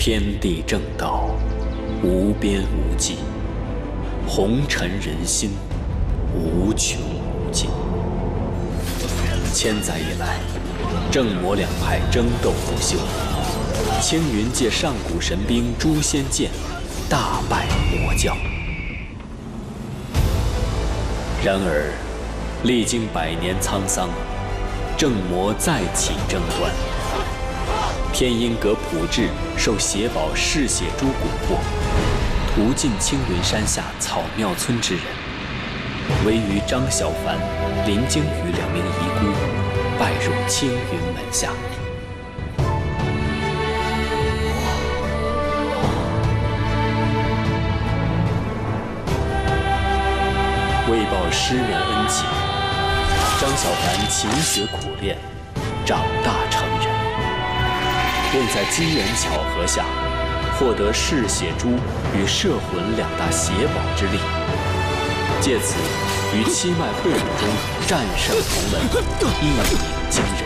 天地正道，无边无际；红尘人心，无穷无尽。千载以来，正魔两派争斗不休。青云借上古神兵诛仙剑，大败魔教。然而，历经100年沧桑，正魔再起争端。天音阁普智受邪宝嗜血珠蛊惑，屠尽青云山下草庙村之人，唯余张小凡、林惊羽2名遗孤拜入青云门下。为报师门恩情，张小凡勤学苦练，长大成人，便在机缘巧合下获得嗜血珠与摄魂2大邪宝之力，借此于七脉会武中战胜同门，一鸣惊人。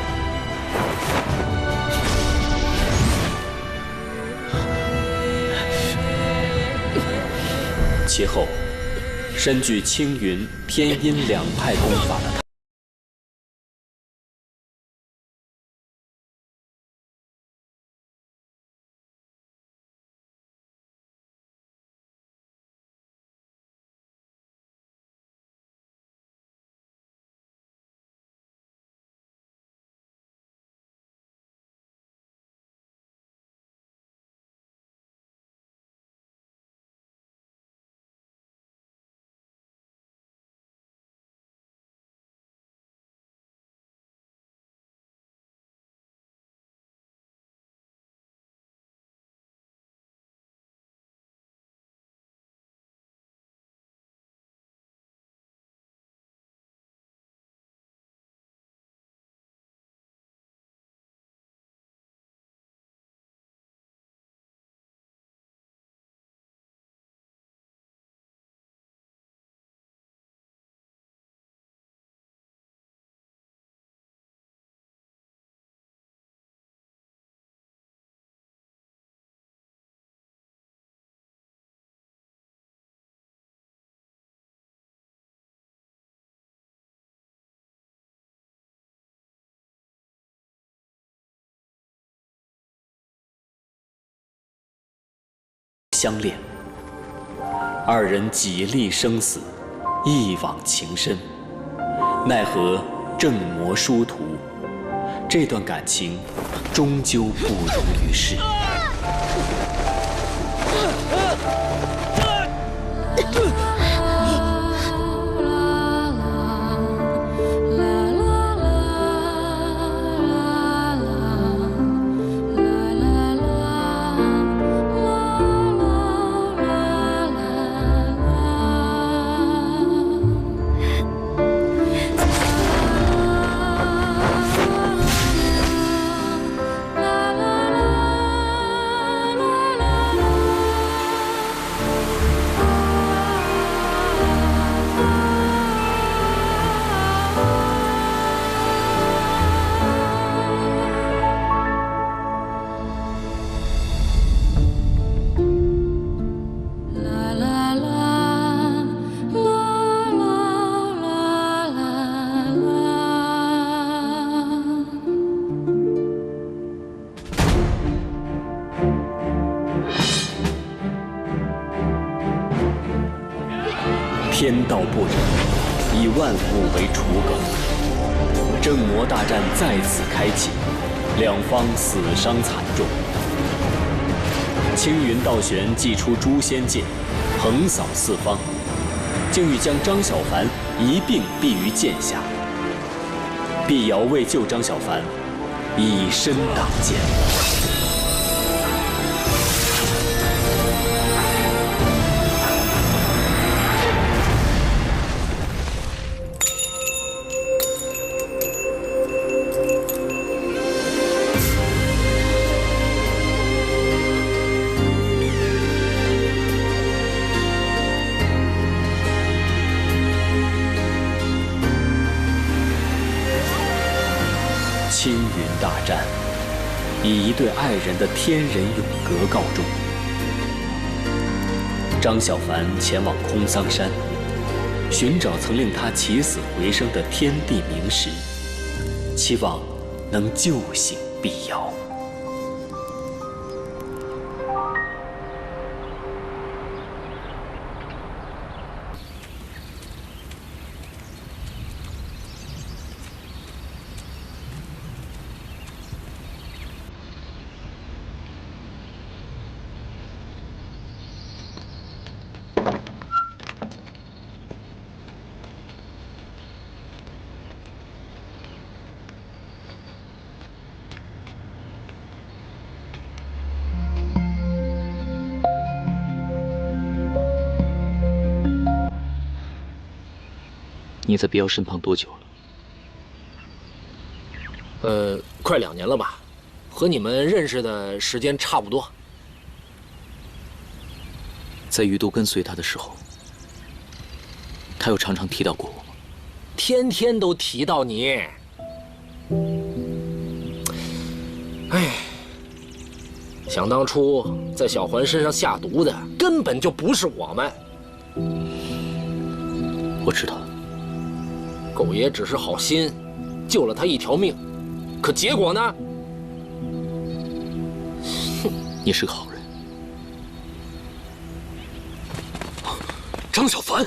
其后，身具青云、天阴2派功法的他，相恋，2人几历生死，一往情深。奈何正魔殊途，这段感情终究不容于世。天道不仁，以万物为刍狗。正魔大战再次开启，2方死伤惨重。青云道玄祭出诛仙剑，横扫4方，竟欲将张小凡一并毙于剑下。碧瑶为救张小凡，以身挡剑。青云大战，以一对爱人的天人永隔告终。张小凡前往空桑山，寻找曾令他起死回生的天地明石，期望能救醒碧瑶。你在碧瑶身旁多久了？快2年了吧，和你们认识的时间差不多。在于都跟随他的时候，他有常常提到过我吗？天天都提到你。哎，想当初在小环身上下毒的根本就不是我们。我知道。狗爷只是好心，救了他一条命，可结果呢？你是个好人。张小凡，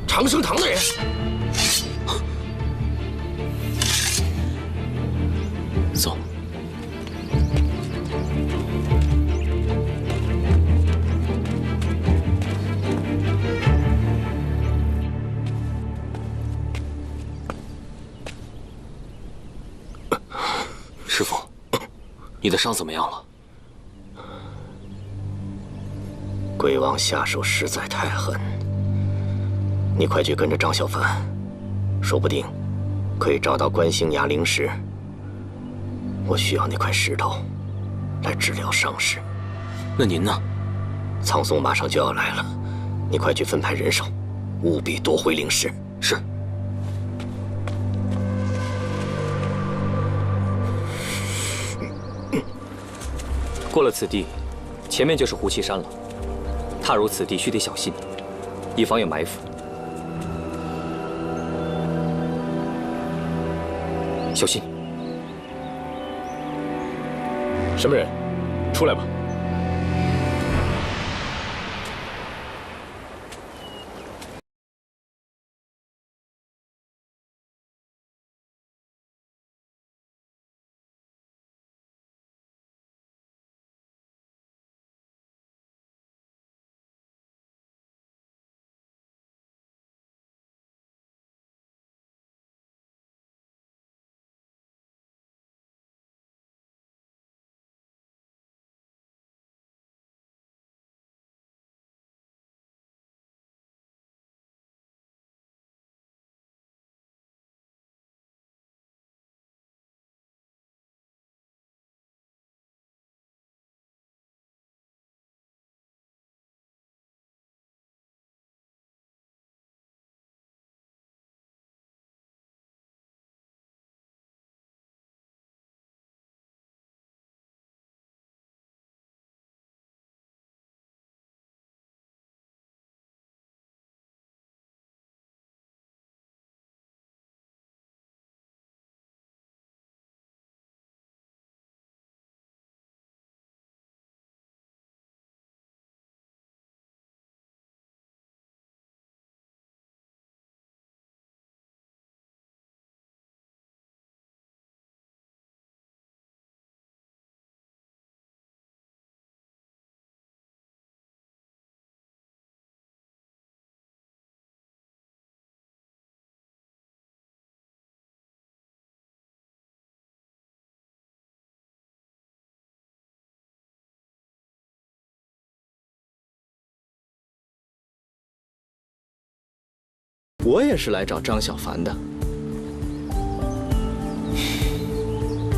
长生堂的人。走。师傅，你的伤怎么样了？鬼王下手实在太狠，你快去跟着张小凡，说不定可以找到观星崖灵石。我需要那块石头来治疗伤势。那您呢？苍松马上就要来了，你快去分派人手，务必夺回灵石。是。过了此地，前面就是胡岐山了。踏入此地须得小心，以防有埋伏。小心！什么人？出来吧。我也是来找张小凡的。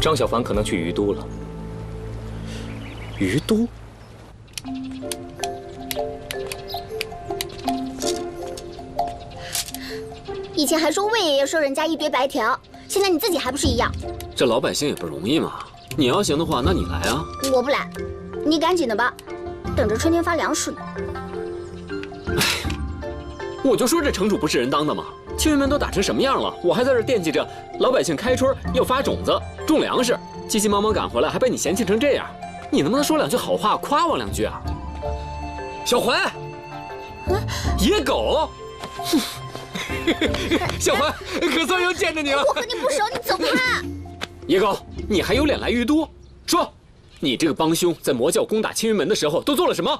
张小凡可能去于都了。于都？以前还说魏爷爷收人家一堆白条，现在你自己还不是一样？这老百姓也不容易嘛，你要行的话，那你来啊。我不来，你赶紧的吧，等着春天发粮食呢。我就说这城主不是人当的嘛！青云门都打成什么样了，我还在这惦记着老百姓开春要发种子、种粮食，急急忙忙赶回来，还被你嫌弃成这样。你能不能说两句好话，夸我两句啊？小环，野狗，小环，可算又见着你了。我和你不熟，你走开！野狗，你还有脸来玉都？说，你这个帮凶在魔教攻打青云门的时候都做了什么？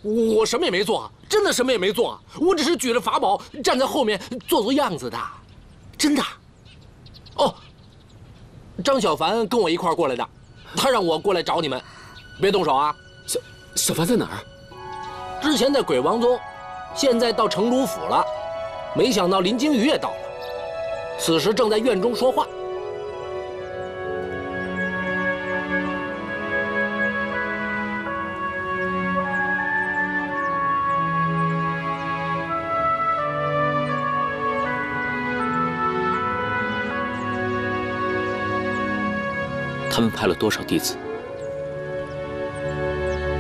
我什么也没做，真的什么也没做，我只是举着法宝站在后面做样子的，真的。哦，张小凡跟我一块儿过来的，他让我过来找你们，别动手啊。小凡在哪儿？之前在鬼王宗，现在到城主府了，没想到林惊羽也到了，此时正在院中说话。他们派了多少弟子？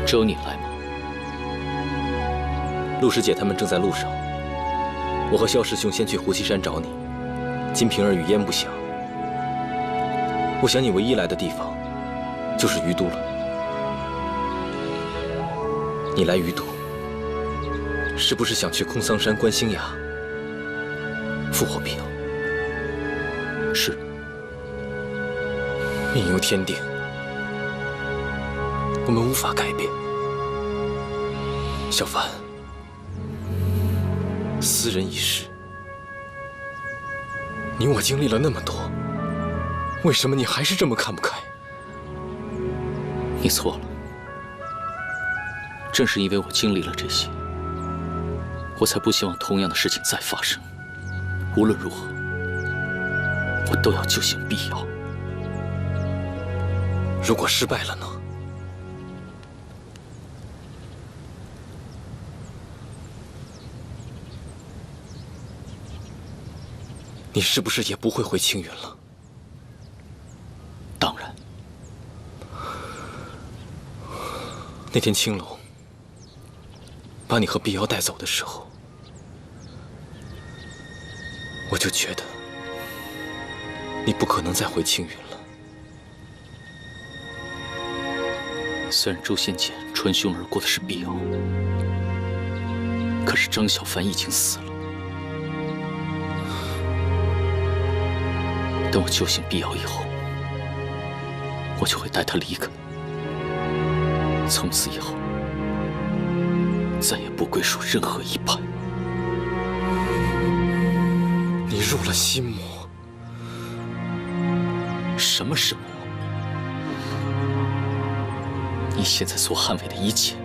只有你来吗？陆师姐他们正在路上，我和萧师兄先去胡岐山找你。金瓶儿语焉不详，我想你唯一来的地方就是于都了。你来于都，是不是想去空桑山观星崖复活碧瑶？是。命由天定，我们无法改变。小凡，斯人已逝，你我经历了那么多，为什么你还是这么看不开？你错了，正是因为我经历了这些，我才不希望同样的事情再发生。无论如何，我都要救醒碧瑶。如果失败了呢？你是不是也不会回青云了？当然。那天青龙把你和碧瑶带走的时候，我就觉得你不可能再回青云了。虽然诛仙剑穿胸而过的是碧瑶，可是张小凡已经死了。等我救醒碧瑶以后，我就会带她离开。从此以后，再也不归属任何一派。你入了心魔。什么是魔？你现在所捍卫的一切，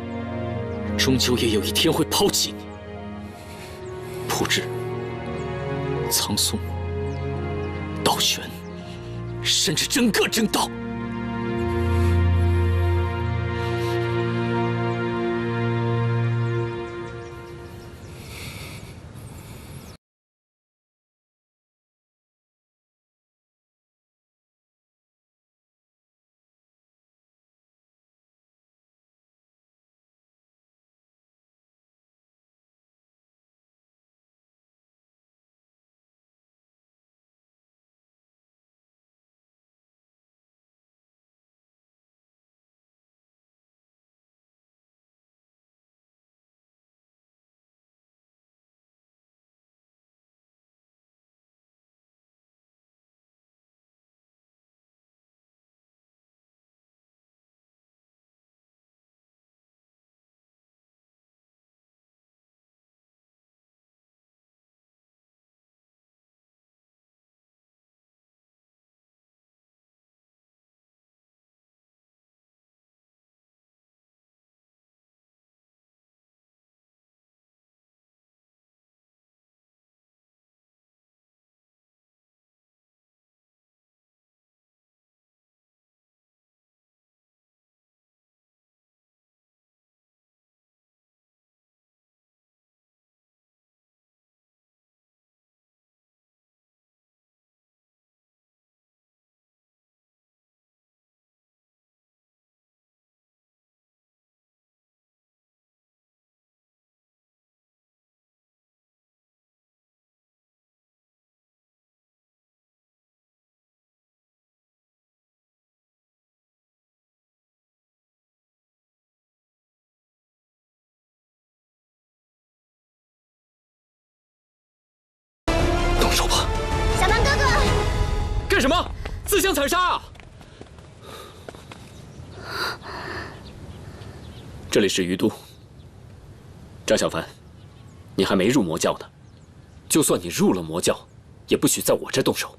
终究也有一天会抛弃你。朴志、苍松、道玄，甚至真个真道。自相残杀！这里是于都。张小凡，你还没入魔教呢。就算你入了魔教，也不许在我这动手。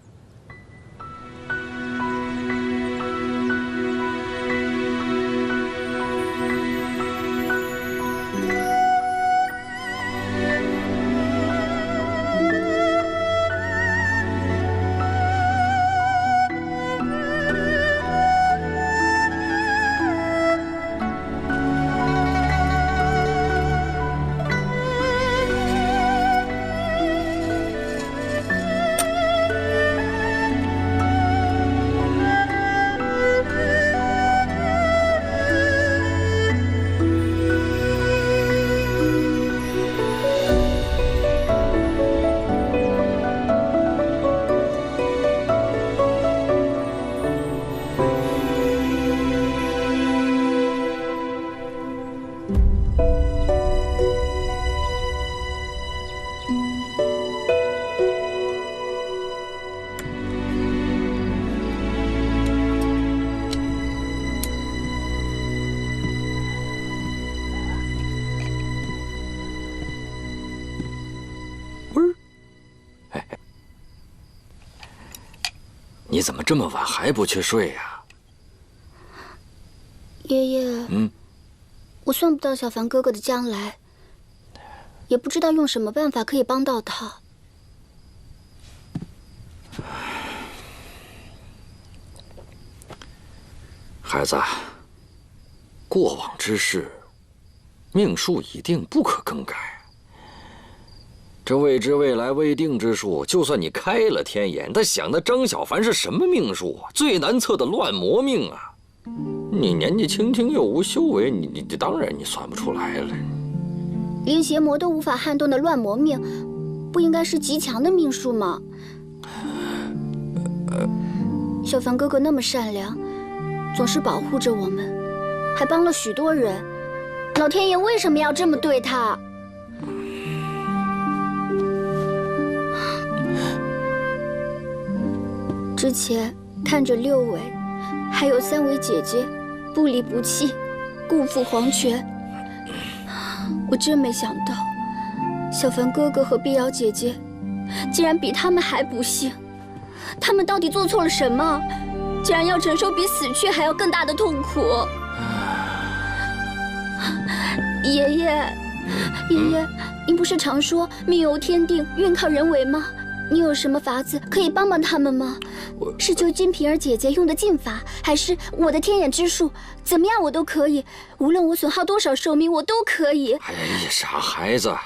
你怎么这么晚还不去睡呀？爷爷，我算不到小凡哥哥的将来，也不知道用什么办法可以帮到他。孩子，过往之事，命数已定，不可更改。这未知未来未定之数，就算你开了天眼，他想的张小凡是什么命数啊？最难测的乱魔命啊！你年纪轻轻又无修为，你当然你算不出来了。连邪魔都无法撼动的乱魔命，不应该是极强的命数吗？小凡哥哥那么善良，总是保护着我们，还帮了许多人，老天爷为什么要这么对他？之前看着六尾，还有三位姐姐不离不弃，顾赴黄泉，我真没想到，小凡哥哥和碧瑶姐姐竟然比他们还不幸。他们到底做错了什么，竟然要承受比死去还要更大的痛苦？爷爷，您不是常说命由天定，运靠人为吗？你有什么法子可以帮帮他们吗？是救金瓶儿姐姐用的禁法，还是我的天眼之术？怎么样我都可以，无论我损耗多少寿命，我都可以。哎呀，傻孩子，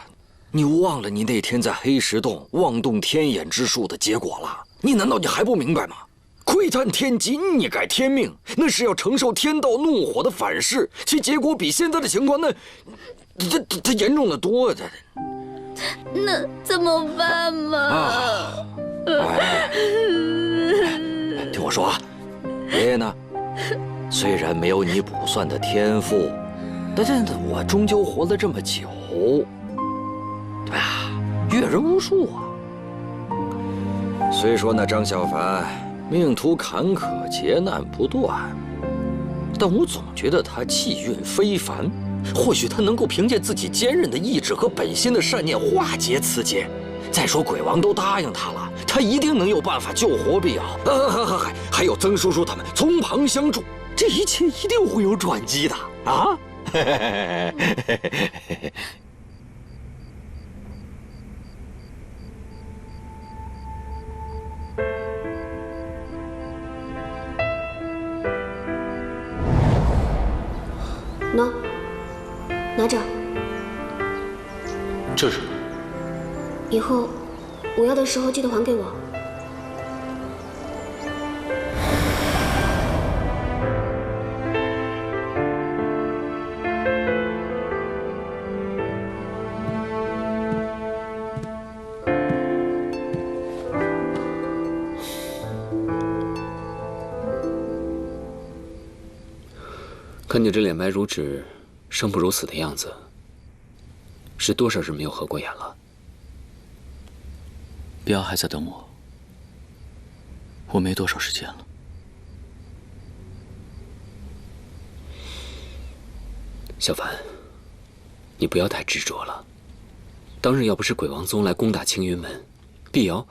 你忘了你那天在黑石洞妄动天眼之术的结果了？你难道你还不明白吗？窥探天机，逆改天命，那是要承受天道怒火的反噬，其结果比现在的情况它严重的多的。那怎么办嘛？听我说啊，爷爷呢，虽然没有你卜算的天赋，但我终究活了这么久，对啊，阅人无数啊。虽说那张小凡命途坎坷，劫难不断，但我总觉得他气运非凡。或许他能够凭借自己坚韧的意志和本心的善念化解此劫。再说鬼王都答应他了，他一定能有办法救活碧瑶。还有曾叔叔他们从旁相助，这一切一定会有转机的啊！喏，拿着。这是？以后我要的时候记得还给我。看你这脸白如纸、生不如死的样子，是多少日没有合过眼了？碧瑶还在等我，我没多少时间了。小凡，你不要太执着了。当日要不是鬼王宗来攻打青云门，碧瑶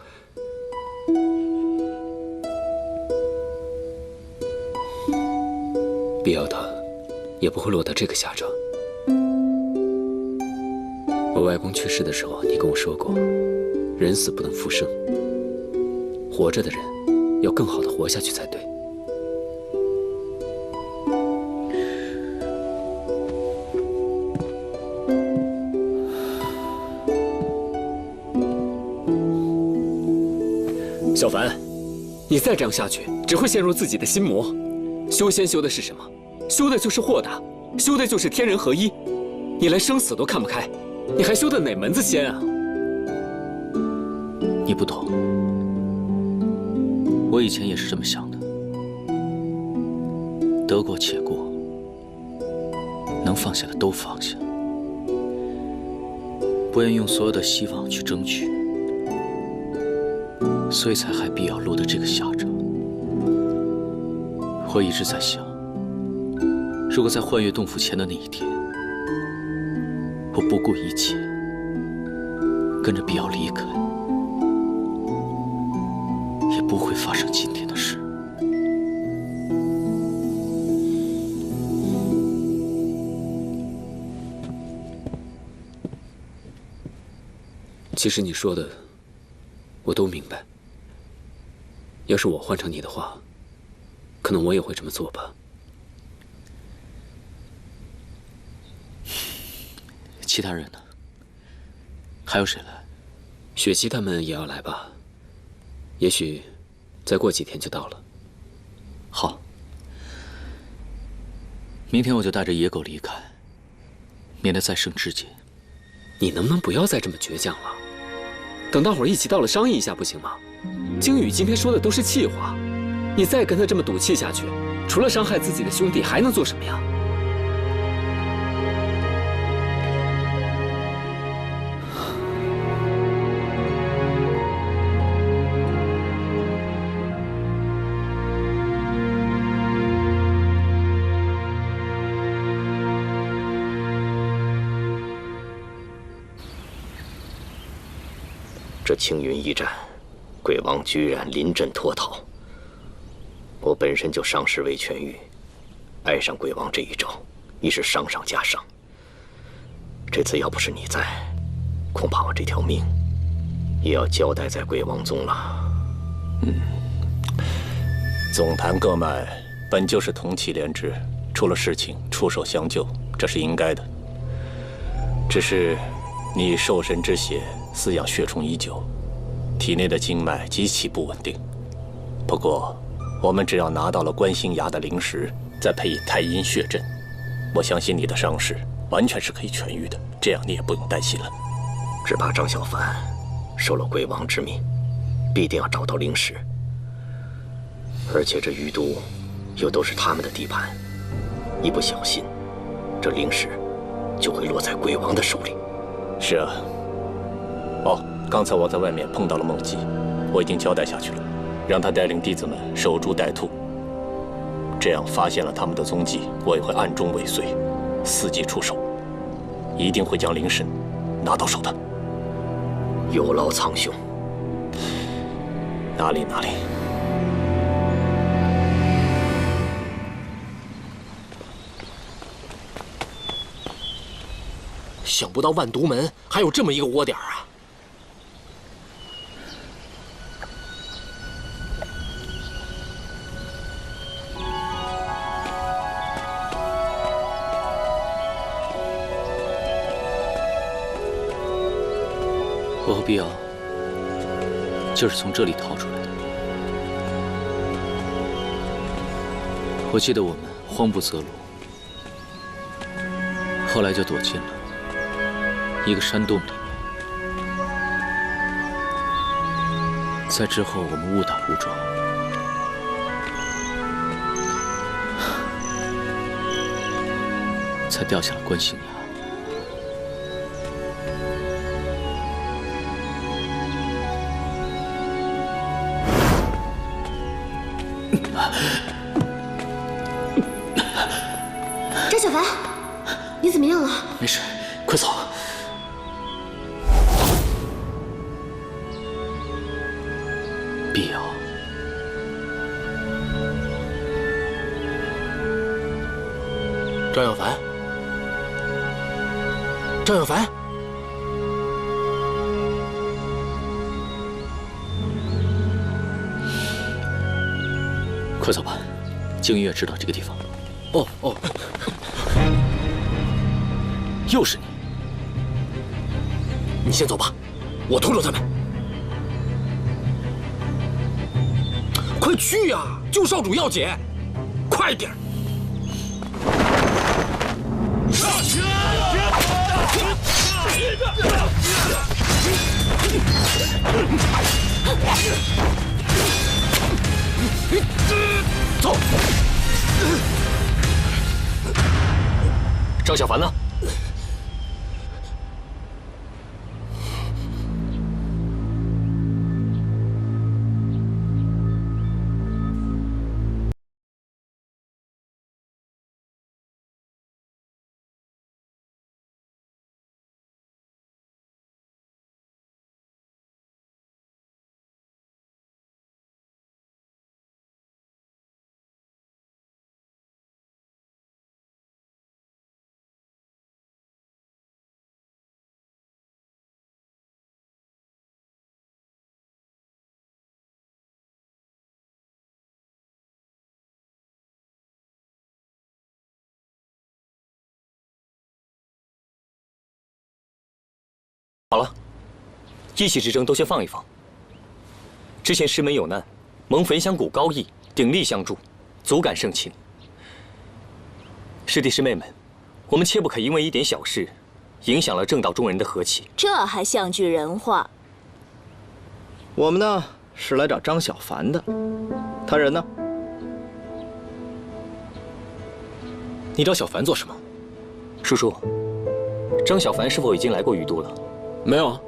她也不会落到这个下场。我外公去世的时候，你跟我说过，人死不能复生，活着的人要更好的活下去才对。小凡，你再这样下去，只会陷入自己的心魔。修仙修的是什么？修的就是豁达，修的就是天人合一。你连生死都看不开，你还修的哪门子仙啊？你不懂，我以前也是这么想的。得过且过，能放下的都放下，不愿用所有的希望去争取，所以才害必要落得这个下场。我一直在想，如果在幻月洞府前的那一天，我不顾一切跟着碧瑶离开，也不会发生今天的事。其实你说的，我都明白。要是我换成你的话，可能我也会这么做吧。其他人呢？还有谁来？雪琪他们也要来吧？也许再过几天就到了。好，明天我就带着野狗离开，免得再生枝节。你能不能不要再这么倔强了？等大伙儿一起到了，商议一下不行吗？鲸羽今天说的都是气话，你再跟他这么赌气下去，除了伤害自己的兄弟，还能做什么呀？这青云一战，鬼王居然临阵脱逃。我本身就伤势未痊愈，爱上鬼王这一招，已是伤上加伤。这次要不是你在，恐怕我这条命也要交代在鬼王宗了。总坛各脉本就是同气连枝，出了事情出手相救，这是应该的。只是你兽神之血饲养血虫已久，体内的经脉极其不稳定。不过，我们只要拿到了观星崖的灵石，再配以太阴血阵，我相信你的伤势完全是可以痊愈的。这样你也不用担心了。只怕张小凡受了鬼王之命，必定要找到灵石，而且这余都又都是他们的地盘，一不小心，这灵石就会落在鬼王的手里。是啊。哦，刚才我在外面碰到了梦姬，我已经交代下去了，让他带领弟子们守株待兔。这样发现了他们的踪迹，我也会暗中尾随，伺机出手，一定会将灵神拿到手的。有劳苍兄。哪里哪里。想不到万毒门还有这么一个窝点啊！我和碧瑶就是从这里逃出来的。我记得我们慌不择路，后来就躲进了一个山洞里面。在之后，我们误打误撞，才掉下了观星崖。张小凡，么样了？没事，快走。必要。张小凡，张小凡，快走吧，静月知道这个地方。哦哦，又是你！你先走吧，我拖住他们。快去呀，救少主要紧，快点！走。张小凡呢？好了，一席之争都先放一放。之前师门有难，蒙焚香谷高义鼎力相助，足感盛情。师弟师妹们，我们切不可因为一点小事，影响了正道中人的和气。这还像句人话？我们呢是来找张小凡的，他人呢？你找小凡做什么？叔叔，张小凡是否已经来过于都了？没有啊。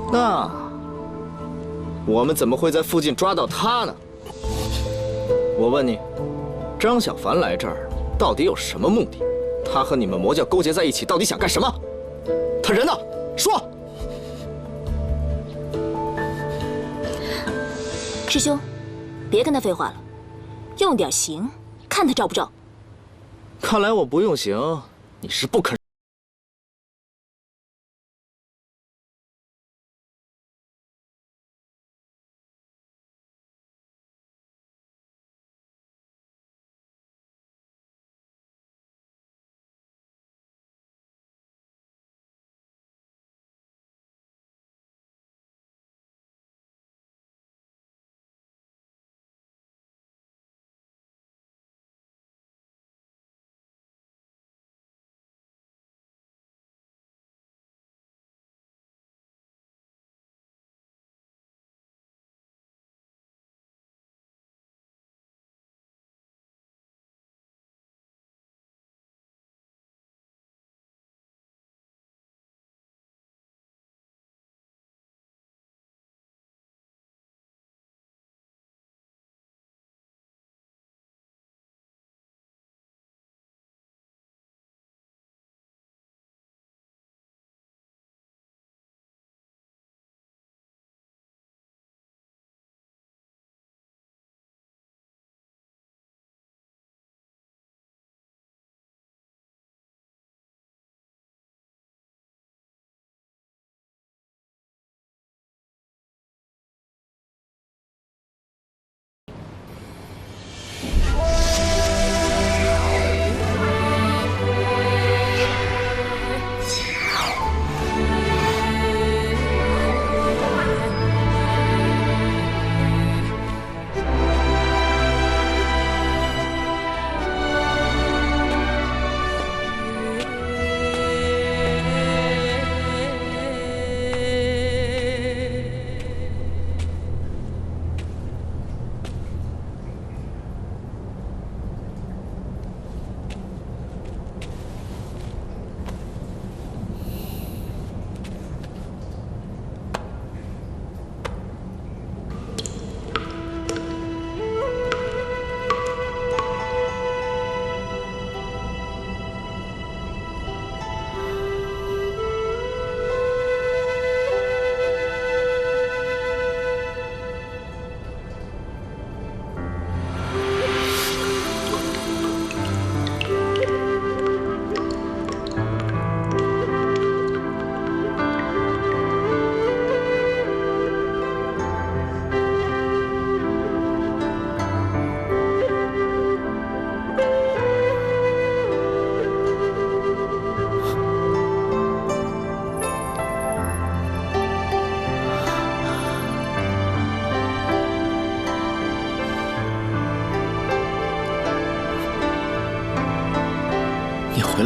那我们怎么会在附近抓到他呢？我问你，张小凡来这儿到底有什么目的？他和你们魔教勾结在一起，到底想干什么？他人呢？说！师兄，别跟他废话了，用点刑，看他招不招。看来我不用刑，你是不肯。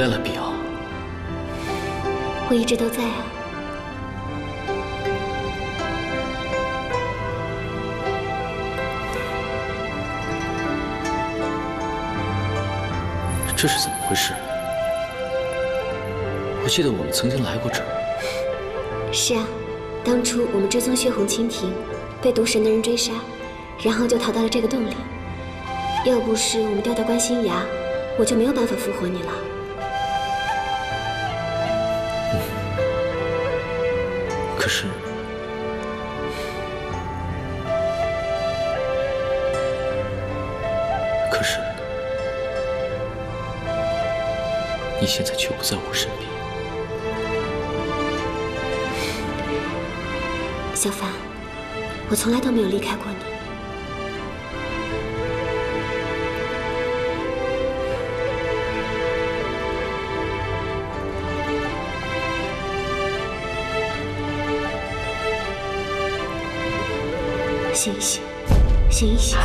来了，碧瑶。我一直都在啊。这是怎么回事？我记得我们曾经来过这儿。是啊，当初我们追踪血红蜻蜓，被毒神的人追杀，然后就逃到了这个洞里。要不是我们掉到观星崖，我就没有办法复活你了。可是，你现在却不在我身边。小凡，我从来都没有离开过你。醒一醒，醒一醒！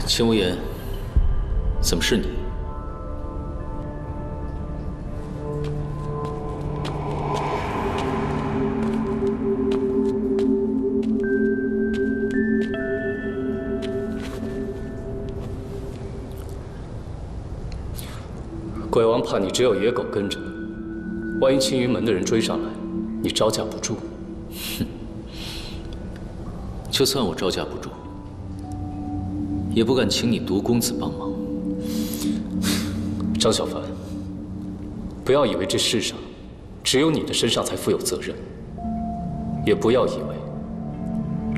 秦无言，怎么是你？鬼王怕你只有野狗跟着，万一青云门的人追上来，你招架不住。哼，就算我招架不住，也不敢请你毒公子帮忙。张小凡，不要以为这世上只有你的身上才负有责任，也不要以为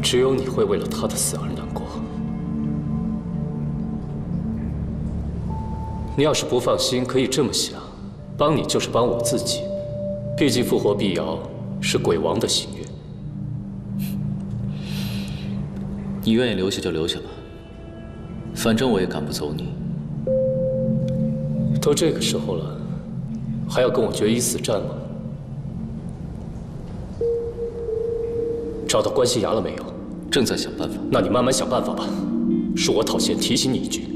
只有你会为了他的死而难过。你要是不放心，可以这么想，帮你就是帮我自己。毕竟复活碧瑶是鬼王的心愿。你愿意留下就留下吧，反正我也赶不走你。都这个时候了，还要跟我决一死战吗？找到关系崖了没有？正在想办法。那你慢慢想办法吧。恕我讨嫌提醒你一句，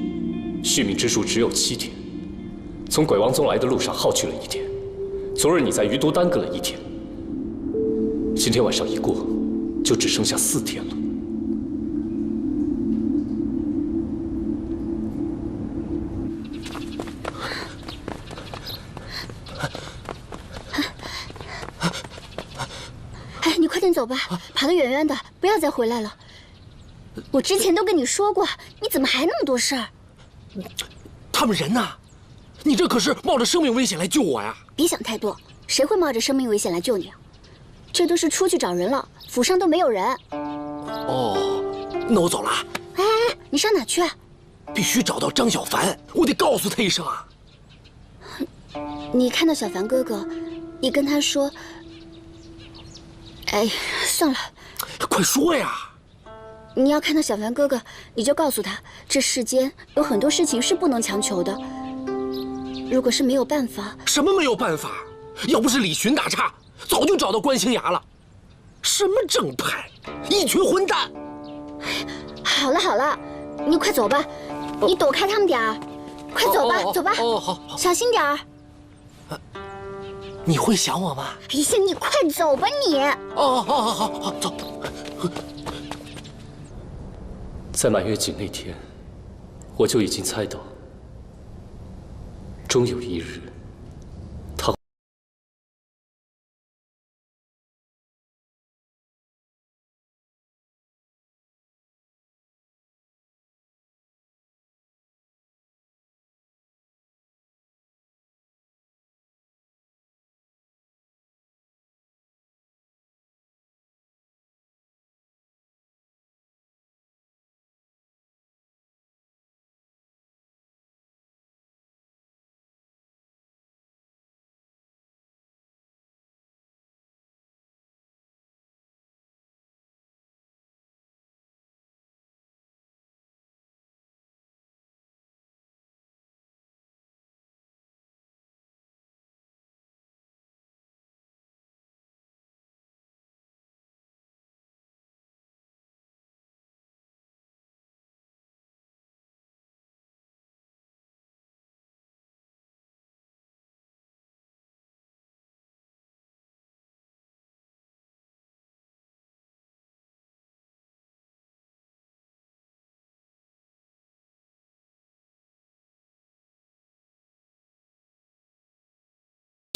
续命之术只有7天，从鬼王宗来的路上耗去了1天，昨日你在余都耽搁了1天，今天晚上一过，就只剩下4天了。哎，你快点走吧，跑得远远的，不要再回来了。我之前都跟你说过，你怎么还那么多事儿？他们人呢？你这可是冒着生命危险来救我呀！别想太多，谁会冒着生命危险来救你啊？这都是出去找人了，府上都没有人。哦，那我走了。哎，你上哪去啊？必须找到张小凡，我得告诉他一声啊！你看到小凡哥哥，你跟他说……哎，算了，快说呀！你要看到小凡哥哥，你就告诉他，这世间有很多事情是不能强求的。如果是没有办法，什么没有办法？要不是李寻打岔，早就找到观星崖了。什么正派，一群混蛋！好了好了，你快走吧，你躲开他们点儿，快走吧，走吧。哦，好，小心点儿。你会想我吗？哎呀，你快走吧你！哦，好，走。在满月锦那天，我就已经猜到，终有一日。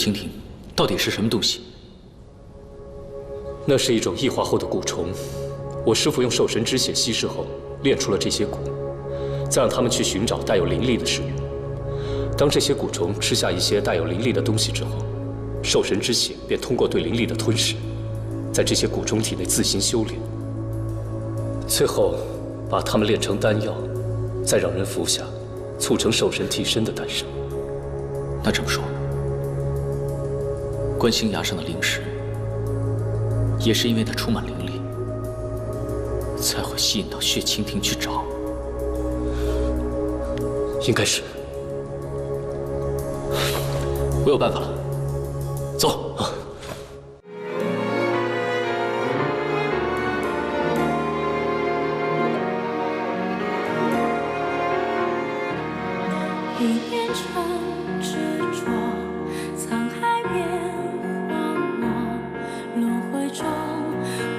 蜻蜓，到底是什么东西？那是一种异化后的蛊虫，我师父用兽神之血稀释后炼出了这些蛊，再让他们去寻找带有灵力的事物。当这些蛊虫吃下一些带有灵力的东西之后，兽神之血便通过对灵力的吞噬，在这些蛊虫体内自行修炼，最后把它们炼成丹药，再让人服下，促成兽神替身的诞生。那这么说，观星崖上的灵石，也是因为它充满灵力，才会吸引到血蜻蜓去找。应该是。我有办法了，走。一边城执着，沧海变荒漠，轮回中，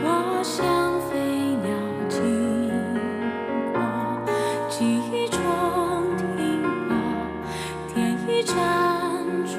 我像飞鸟经过，记忆中停泊，天一盏烛。